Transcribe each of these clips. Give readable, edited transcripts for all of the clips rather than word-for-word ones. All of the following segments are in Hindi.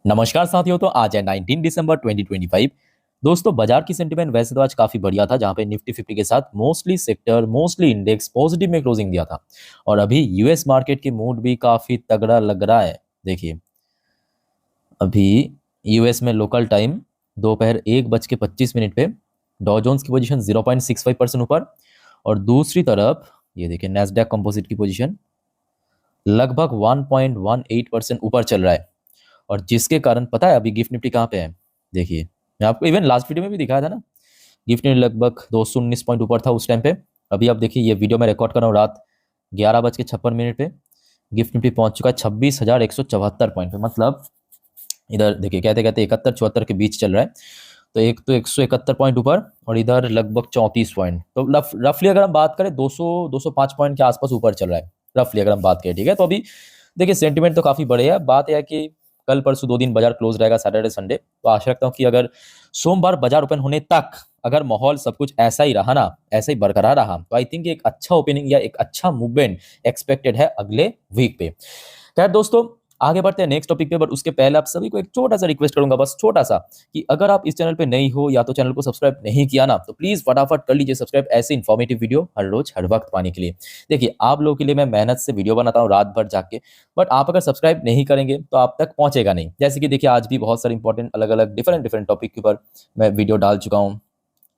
नमस्कार साथियों। तो आज है 19 दिसंबर 2025। दोस्तों, बाजार की सेंटीमेंट वैसे तो आज काफी बढ़िया था, जहां पे निफ्टी 50 के साथ mostly sector mostly index positive में क्लोजिंग दिया था। और अभी यूएस मार्केट की मूड भी काफी तगड़ा लग रहा है। देखिए, अभी यूएस में लोकल टाइम दोपहर 1:25 पे डॉ जोन्स की पोजीशन 0.65% ऊपर, और दूसरी तरफ ये देखिए नैस्डैक कंपोजिट की पोजीशन लगभग 1.18% ऊपर चल रहा है। और जिसके कारण पता है अभी गिफ्ट निफ्टी कहाँ पे है। देखिए, मैं आपको इवन लास्ट वीडियो में भी दिखाया था ना, गिफ्ट निफ्टी लगभग 219 पॉइंट ऊपर था उस टाइम पे। अभी आप देखिए, ये वीडियो मैं रिकॉर्ड कर रहा हूँ रात 11:56 पे। गिफ्ट निफ्टी पहुंच चुका है 26,174 पॉइंट पे। मतलब इधर देखिए, कहते कहते 71-74 के बीच चल रहा है। तो एक तो 171 पॉइंट ऊपर, और इधर लगभग 34 पॉइंट। तो रफली अगर हम बात करें 205 पॉइंट के आसपास ऊपर चल रहा है, रफली अगर हम बात करें। ठीक है, तो अभी देखिए सेंटीमेंट तो काफी बड़े है। बात यह है कि कल परसों 2 दिन बाजार क्लोज रहेगा, सैटरडे संडे। तो आशा रखता हूँ कि अगर सोमवार बाजार ओपन होने तक अगर माहौल सब कुछ ऐसा ही रहा ना, ऐसा ही बरकरार रहा, तो आई थिंक एक अच्छा ओपनिंग या एक अच्छा मूवमेंट एक्सपेक्टेड है अगले वीक पे। खैर दोस्तों, आगे बढ़ते हैं नेक्स्ट टॉपिक पे। बट उसके पहले आप सभी को एक छोटा सा रिक्वेस्ट करूंगा, बस छोटा सा, कि अगर आप इस चैनल पे नई हो या तो चैनल को सब्सक्राइब नहीं किया ना, तो प्लीज फटाफट कर लीजिए सब्सक्राइब, ऐसे इन्फॉर्मेटिव वीडियो हर रोज हर वक्त पाने के लिए। देखिए, आप लोगों के लिए मैं मेहनत से वीडियो बनाता हूँ रात भर जाग के, बट आप अगर सब्सक्राइब नहीं करेंगे तो आप तक पहुंचेगा नहीं। जैसे कि देखिए, आज भी बहुत सारे इंपॉर्टेंट अलग अलग डिफरेंट डिफरेंट टॉपिक के ऊपर मैं वीडियो डाल चुका हूँ।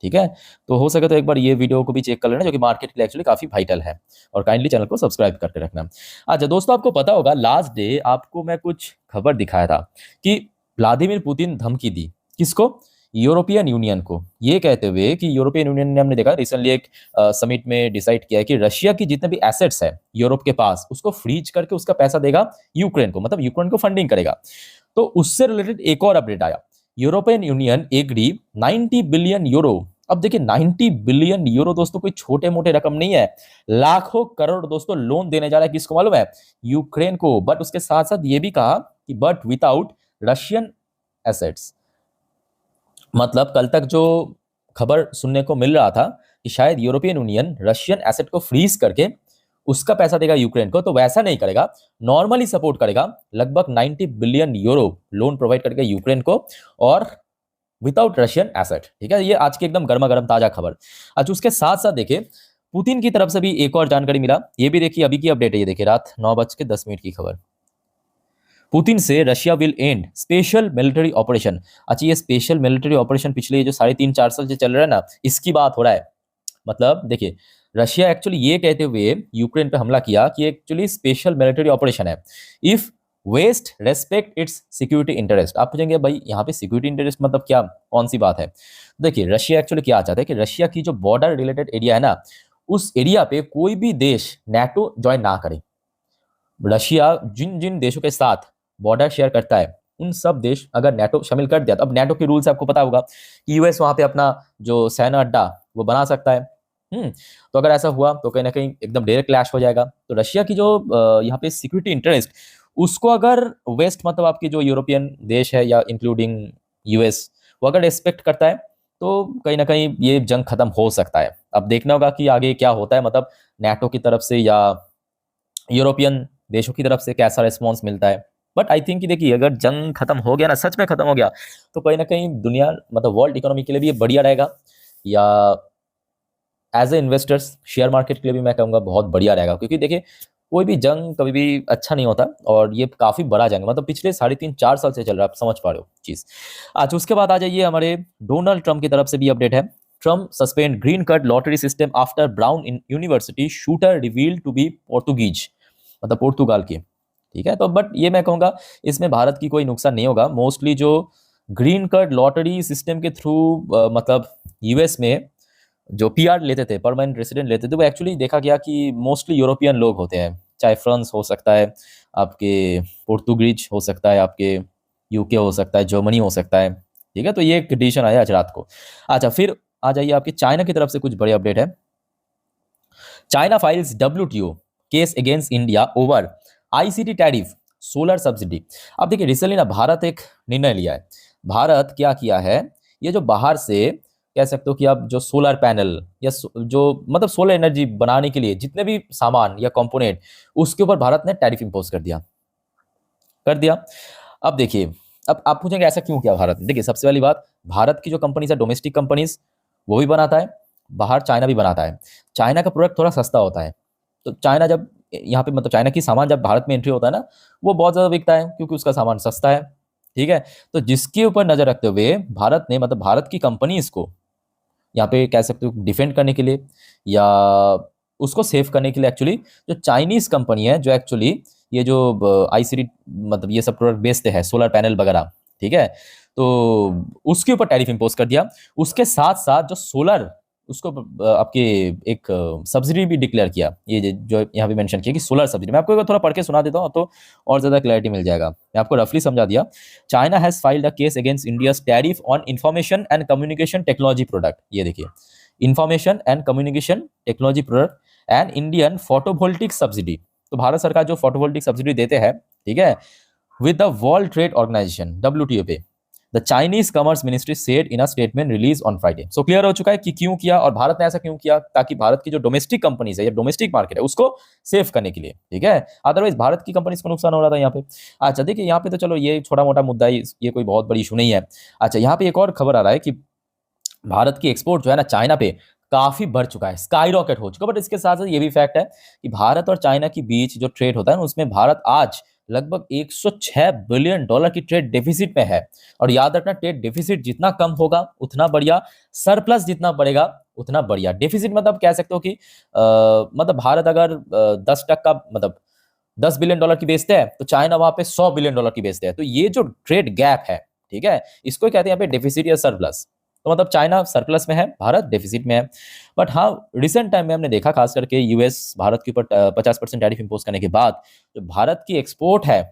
ठीक है, तो हो सके तो एक बार ये वीडियो को भी चेक कर लेना, जो कि मार्केट के लिए एक्चुअली काफी वाइटल है। और काइंडली चैनल को सब्सक्राइब करके रखना। अच्छा दोस्तों, आपको पता होगा लास्ट डे आपको मैं कुछ खबर दिखाया था कि व्लादिमीर पुतिन धमकी दी किसको, यूरोपियन यूनियन को, ये कहते हुए कि यूरोपियन यूनियन ने, हमने देखा रिसेंटली एक समिट में डिसाइड किया है कि रशिया की जितने भी एसेट्स है यूरोप के पास, उसको फ्रीज करके उसका पैसा देगा यूक्रेन को, मतलब यूक्रेन को फंडिंग करेगा। तो उससे रिलेटेड एक और अपडेट आया। European Union agree 90 billion euro. अब देखिए, 90 बिलियन यूरो दोस्तों कोई छोटे मोटे रकम नहीं है। लाखों करोड़ दोस्तों लोन देने जा रहा है, किसको मालूम है? यूक्रेन को। बट उसके साथ साथ ये भी कहा कि बट विदाउट रशियन एसेट्स। मतलब कल तक जो खबर सुनने को मिल रहा था कि शायद यूरोपियन यूनियन रशियन एसेट को फ्रीज करके उसका पैसा देगा यूक्रेन को, तो वैसा नहीं करेगा। नॉर्मली सपोर्ट करेगा, लगभग 90 बिलियन यूरो लोन प्रोवाइड करके यूक्रेन को, और विदाउट रशियन एसेट। ठीक है, ये आज की एकदम गर्मा गर्म ताजा खबर। अच्छा, उसके साथ साथ देखिए, पुतिन की तरफ से भी एक और जानकारी मिला। ये भी देखिए, अभी की अपडेट है। ये देखिए, रात 9:10 की खबर। पुतिन से Russia will and special military operation. अच्छा, ये स्पेशल मिलिट्री ऑपरेशन पिछले ये जो 3.5-4 साल से चल रहा है ना, इसकी बात हो रहा है। मतलब देखिए, रशिया एक्चुअली ये कहते हुए यूक्रेन पे हमला किया कि एक्चुअली स्पेशल मिलिट्री ऑपरेशन है। If west respect its security interest. आप पूछेंगे भाई, यहाँ पे सिक्योरिटी इंटरेस्ट मतलब क्या, कौन सी बात है? देखिए, रशिया एक्चुअली क्या चाहता है कि रशिया की जो बॉर्डर रिलेटेड एरिया है ना, उस एरिया पे कोई भी देश नेटो ज्वाइन ना करे। रशिया जिन जिन देशों के साथ बॉर्डर शेयर करता है, उन सब देश अगर नेटो शामिल कर दिया, तो अब नेटो के रूल्स आपको पता होगा कि यूएस वहां पे अपना जो सैन्य अड्डा वो बना सकता है। तो अगर ऐसा हुआ तो कहीं ना कहीं एकदम डायरेक्ट क्लैश हो जाएगा। तो रशिया की जो यहाँ पे सिक्योरिटी इंटरेस्ट, उसको अगर वेस्ट, मतलब आपकी जो यूरोपियन देश है या इंक्लूडिंग यूएस, वो अगर रिस्पेक्ट करता है, तो कहीं ना कहीं ये जंग खत्म हो सकता है। अब देखना होगा कि आगे क्या होता है, मतलब नेटो की तरफ से या यूरोपियन देशों की तरफ से कैसा रिस्पॉन्स मिलता है। बट आई थिंक कि देखिए, अगर जंग खत्म हो गया ना, सच में खत्म हो गया, तो कहीं ना कहीं दुनिया, मतलब वर्ल्ड इकोनॉमी के लिए भी ये बढ़िया रहेगा, या as a investors share market के लिए भी मैं कहूँगा बहुत बढ़िया रहेगा। क्योंकि देखिए, कोई भी जंग कभी भी अच्छा नहीं होता, और ये काफी बड़ा जंग, मतलब पिछले 3.5-4 साल से चल रहा है। आप समझ पा रहे हो चीज। अच्छा, उसके बाद आ जाइए, हमारे डोनाल्ड ट्रम्प की तरफ से भी अपडेट है। Trump suspend green card lottery system after Brown in university shooter reveal to be Portuguese, मतलब पुर्तगाल की। ठीक है, तो बट ये मैं कहूँगा, इसमें भारत की कोई नुकसान नहीं होगा। मोस्टली जो ग्रीन कार्ड लॉटरी सिस्टम के थ्रू मतलब यूएस में जो पीआर लेते थे, परमानेंट रेसिडेंट लेते थे, वो एक्चुअली देखा गया कि मोस्टली यूरोपियन लोग होते हैं। चाहे फ्रांस हो सकता है, आपके पोर्तुगीज हो सकता है, आपके यूके हो सकता है, जर्मनी हो सकता है। ठीक है, तो ये एक डिसीजन आया आज रात को। अच्छा, फिर आ जाइए, आपकी चाइना की तरफ से कुछ बड़े अपडेट है। China files WTO case against India over ICT tariff solar subsidy. अब देखिए, रिसेंटली ना भारत एक निर्णय लिया है। भारत क्या किया है, ये जो बाहर से कह सकते हो कि आप जो सोलर पैनल या जो मतलब सोलर एनर्जी बनाने के लिए जितने भी सामान या कंपोनेंट, उसके ऊपर भारत ने टैरिफ इंपोज कर दिया। अब देखिए, अब आप पूछेंगे ऐसा क्यों किया भारत ने? देखिए, सबसे पहली बात, भारत की जो कंपनीज है, डोमेस्टिक कंपनीज, वो भी बनाता है, बाहर चाइना भी बनाता है। चाइना का प्रोडक्ट थोड़ा सस्ता होता है, तो चाइना जब यहाँ पे मतलब चाइना की सामान जब भारत में एंट्री होता है ना, वो बहुत ज़्यादा बिकता है क्योंकि उसका सामान सस्ता है। ठीक है, तो जिसके ऊपर नजर रखते हुए भारत ने मतलब भारत की कंपनीज को यहाँ पे कह सकते हो डिफेंड करने के लिए या उसको सेव करने के लिए, एक्चुअली जो चाइनीज कंपनी है, जो एक्चुअली ये जो आईसीडी मतलब ये सब प्रोडक्ट बेचते हैं, सोलर पैनल वगैरह, ठीक है, तो उसके ऊपर टैरिफ इम्पोज कर दिया। उसके साथ साथ जो सोलर, उसको आपके एक सब्सिडी भी डिक्लेयर किया, ये जो यहाँ पे मेंशन किया कि सोलर सब्सिडी। मैं आपको एक बार थोड़ा पढ़ के सुना देता हूँ तो और ज़्यादा क्लैरिटी मिल जाएगा। मैं आपको रफली समझा दिया। China has filed a case against India's tariff on information and communication technology product. ये देखिए, information and communication technology product and Indian photovoltaic subsidy. तो भारत सरकार जो फोटोवोल्टिक सब्सिडी देते हैं, ठीक है, with the world trade organization WTO पे, the Chinese commerce ministry said in a statement release on Friday. So clear हो चुका है कि क्यों किया और भारत ने ऐसा क्यों किया, ताकि भारत की जो डोमेस्टिक कंपनीज है या डोमेस्टिक मार्केट है उसको सेव करने के लिए, ठीक है। अदरवाइज भारत की कंपनीज को नुकसान हो रहा था यहाँ पे। अच्छा देखिए, यहाँ पे तो चलो ये छोटा मोटा मुद्दा है, ये कोई बहुत बड़ी इशू नहीं है। अच्छा, यहाँ पे एक और खबर आ रहा है कि भारत की एक्सपोर्ट जो है ना चाइना पे काफी बढ़ चुका है, स्काई रॉकेट हो चुका है। बट इसके साथ साथ ये भी फैक्ट है कि भारत और चाइना के बीच जो ट्रेड होता है ना, उसमें भारत आज लगभग 106 बिलियन डॉलर की ट्रेड डेफिसिट में है। और याद रखना, ट्रेड डेफिसिट जितना कम होगा उतना बढ़िया, सरप्लस जितना बढ़ेगा उतना बढ़िया। डेफिसिट मतलब कह सकते हो कि मतलब भारत अगर 10% मतलब 10 बिलियन डॉलर की बेचते हैं, तो चाइना वहां पे 100 बिलियन डॉलर की बेचते हैं। तो ये जो ट्रेड गैप है, ठीक है, इसको कहते हैं यहाँ पे डेफिसिट या सरप्लस। तो मतलब चाइना सरप्लस में है, भारत डेफिसिट में है। बट हाँ, रिसेंट टाइम में हमने देखा, खास करके यूएस भारत के ऊपर 50% टैरिफ इंपोज करने के बाद जो भारत की एक्सपोर्ट है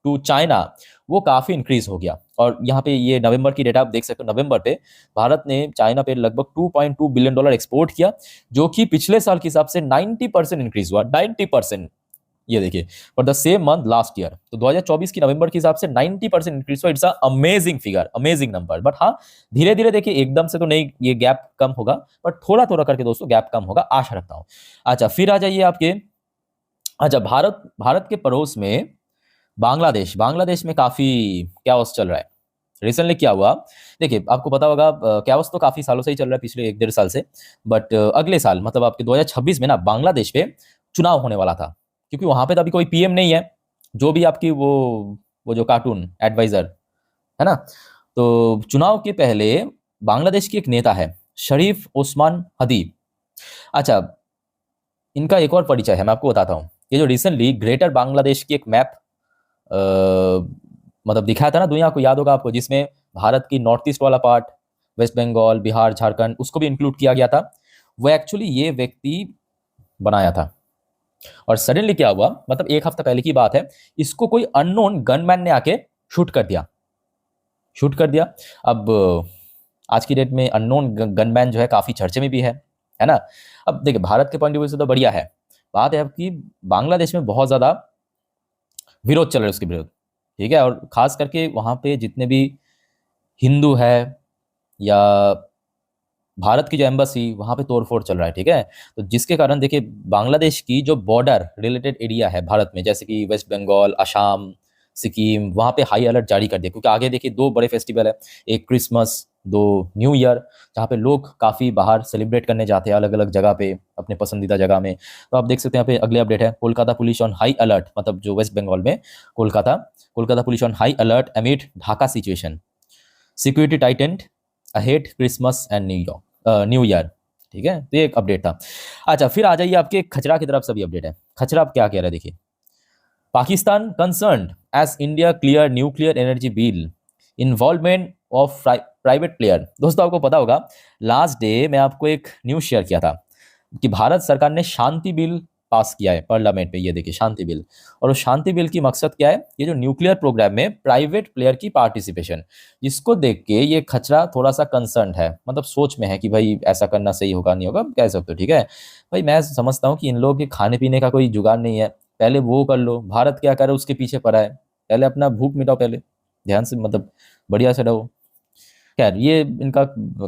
टू चाइना, वो काफी इंक्रीज हो गया। और यहाँ पे ये नवंबर की डेटा आप देख सकते हो, नवंबर पे भारत ने चाइना पे लगभग 2.2 बिलियन डॉलर एक्सपोर्ट किया, जो कि पिछले साल के हिसाब से 90% इंक्रीज हुआ, 90%। ये देखिए, for the same month last year, तो 2024 की नवंबर के हिसाब से 90% इंक्रीज हुआ। It's a amazing figure, amazing number. But हाँ, धीरे धीरे देखिए, एकदम से तो नहीं ये गैप कम होगा, बट थोड़ा थोड़ा करके दोस्तों गैप कम होगा, आशा रखता हूं। अच्छा, फिर आ जाइए आपके, अच्छा, भारत भारत के पड़ोस में बांग्लादेश, बांग्लादेश में काफी कैओस चल रहा है। रिसेंटली क्या हुआ, देखिए आपको पता होगा, कैओस तो काफी सालों से ही चल रहा है, पिछले 1-1.5 साल से। बट अगले साल मतलब आपके 2026 में ना बांग्लादेश पे चुनाव होने वाला था, क्योंकि वहां पे तो अभी कोई पीएम नहीं है। जो भी आपकी वो जो कार्टून एडवाइजर है ना, तो चुनाव के पहले बांग्लादेश की एक नेता है, शरीफ ओस्मान हदी। अच्छा, इनका एक और परिचय है, मैं आपको बताता हूँ। ये जो रिसेंटली ग्रेटर बांग्लादेश की एक मैप मतलब दिखाया था ना दुनिया को, याद होगा आपको, जिसमें भारत की नॉर्थ ईस्ट वाला पार्ट, वेस्ट बंगाल, बिहार, झारखंड, उसको भी इंक्लूड किया गया था। वो एक्चुअली ये व्यक्ति बनाया था। और सडनली क्या हुआ, मतलब एक हफ्ता पहले की बात है, इसको कोई अननोन गनमैन ने आके शूट कर दिया, शूट कर दिया। अब आज की डेट में अननोन गनमैन जो है काफी चर्चे में भी है ना। अब देखिए, भारत के पॉइंट ऑफ व्यू से तो बढ़िया है। बात है कि बांग्लादेश में बहुत ज्यादा विरोध चल रहा है उसके विरुद्ध, ठीक है। और खास करके वहां पे जितने भी हिंदू है या भारत की जो एम्बेसी, वहां पे तोड़फोड़ चल रहा है, ठीक है। तो जिसके कारण देखिए, बांग्लादेश की जो बॉर्डर रिलेटेड एरिया है भारत में, जैसे कि वेस्ट बंगाल, असम, सिक्किम, वहां पे हाई अलर्ट जारी कर दिया। क्योंकि आगे देखिए 2 बड़े फेस्टिवल है, एक क्रिसमस, 2 न्यू ईयर, जहाँ पे लोग काफी बाहर सेलिब्रेट करने जाते हैं अलग अलग जगह पे, अपने पसंदीदा जगह में। तो आप देख सकते हैं यहाँ पे अगले अपडेट है, Kolkata police on high alert, मतलब जो वेस्ट बंगाल में Kolkata, Kolkata police on high alert amid Dhaka situation, security tightened ahead Christmas and new year, ठीक है। तो ये एक अपडेट था। अच्छा, फिर आ जाइए आपके खचरा की तरफ, सभी अपडेट है। खचरा अब क्या कह रहा है, देखिए, Pakistan concerned as India clear nuclear energy bill, involvement of private player. दोस्तों आपको पता होगा, लास्ट डे मैं आपको एक न्यूज शेयर किया था कि भारत सरकार ने शांति बिल पास किया है पार्लियामेंट में। ये देखिए, शांति बिल। और उस शांति बिल की मकसद क्या है, ये जो न्यूक्लियर प्रोग्राम में प्राइवेट प्लेयर की पार्टिसिपेशन, जिसको देख के ये खचरा थोड़ा सा कंसर्न है, मतलब सोच में है कि भाई ऐसा करना सही होगा नहीं होगा, कह सकते हो, ठीक है। भाई मैं समझता हूँ कि इन लोगों के खाने पीने का कोई जुगाड़ नहीं है, पहले वो कर लो। भारत क्या करे, उसके पीछे पड़ा है, पहले अपना भूख मिटाओ, पहले ध्यान से, मतलब बढ़िया से रहो। खैर, ये इनका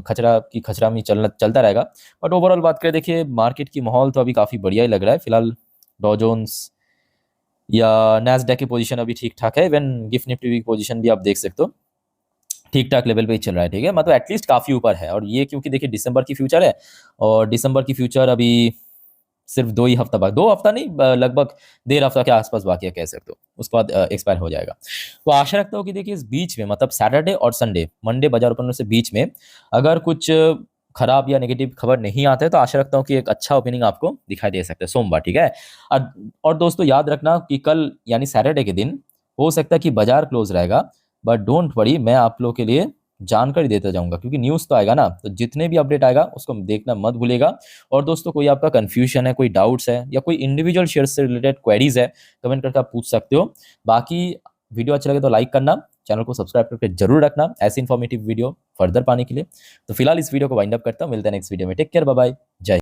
खचरा की खचरा में चलता रहेगा। बट ओवरऑल बात करें, देखिए मार्केट की माहौल तो अभी काफ़ी बढ़िया ही लग रहा है फिलहाल। डॉ जोन्स या नैस्डैक की पोजीशन अभी ठीक ठाक है, इवन गिफ्ट निफ्टी की पोजीशन भी आप देख सकते हो ठीक ठाक लेवल पे ही चल रहा है, ठीक है, मतलब एटलीस्ट काफ़ी ऊपर है। और ये क्योंकि देखिए दिसंबर की फ्यूचर है, और दिसंबर की फ्यूचर अभी सिर्फ 2 ही हफ्ता बाद, 2 हफ्ता नहीं, लगभग 1.5 हफ्ता के आसपास बाकी है कह सकते हो, उसके बाद एक्सपायर हो जाएगा। तो आशा रखता हूँ कि देखिए इस बीच में, मतलब सैटरडे और संडे, मंडे बाजार ओपन होने से बीच में अगर कुछ खराब या नेगेटिव खबर नहीं आता है, तो आशा रखता हूँ कि एक अच्छा ओपनिंग आपको दिखाई दे सकता है सोमवार, ठीक है। और दोस्तों याद रखना कि कल यानी सैटरडे के दिन हो सकता है कि बाजार क्लोज रहेगा, बट डोंट वरी, मैं आप लोगों के लिए जानकारी देता जाऊंगा, क्योंकि न्यूज़ तो आएगा ना, तो जितने भी अपडेट आएगा उसको देखना मत भूलेगा। और दोस्तों कोई आपका कंफ्यूजन है, कोई डाउट्स है, या कोई इंडिविजुअल शेयर से रिलेटेड क्वेरीज है, कमेंट करके आप पूछ सकते हो। बाकी वीडियो अच्छा लगे तो लाइक करना, चैनल को सब्सक्राइब करके जरूर रखना ऐसी इन्फॉर्मेटिव वीडियो फर्दर पाने के लिए। तो फिलहाल इस वीडियो को वाइंड अप करता हूँ, मिलते हैं नेक्स्ट वीडियो में, टेक केयर, बाय बाय, जय।